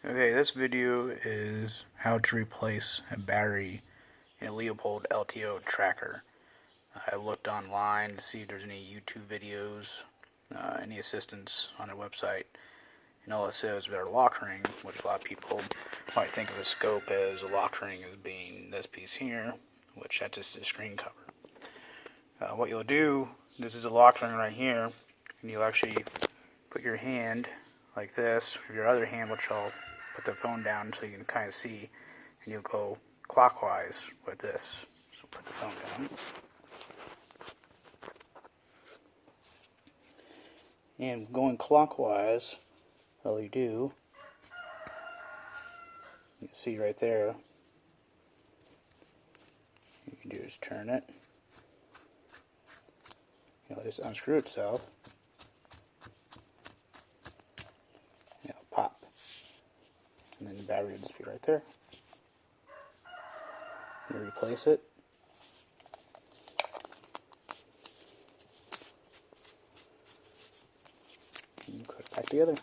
Okay, this video is how to replace a battery in a Leupold LTO Tracker. I looked online to see if there's any YouTube videos, any assistance on their website, and all it says about a lock ring, which a lot of people might think of the scope as a lock ring as being this piece here, which that's just a screen cover. What you'll do, this is a lock ring right here, and you'll actually put your hand like this, with your other hand, which I'll put the phone down so you can kind of see, and you'll go clockwise with this. So put the phone down. And going clockwise, all you do, you can see right there, you can do is turn it. It'll just unscrew itself. It'll pop. And then the battery will just be right there. You replace it. And put it back together.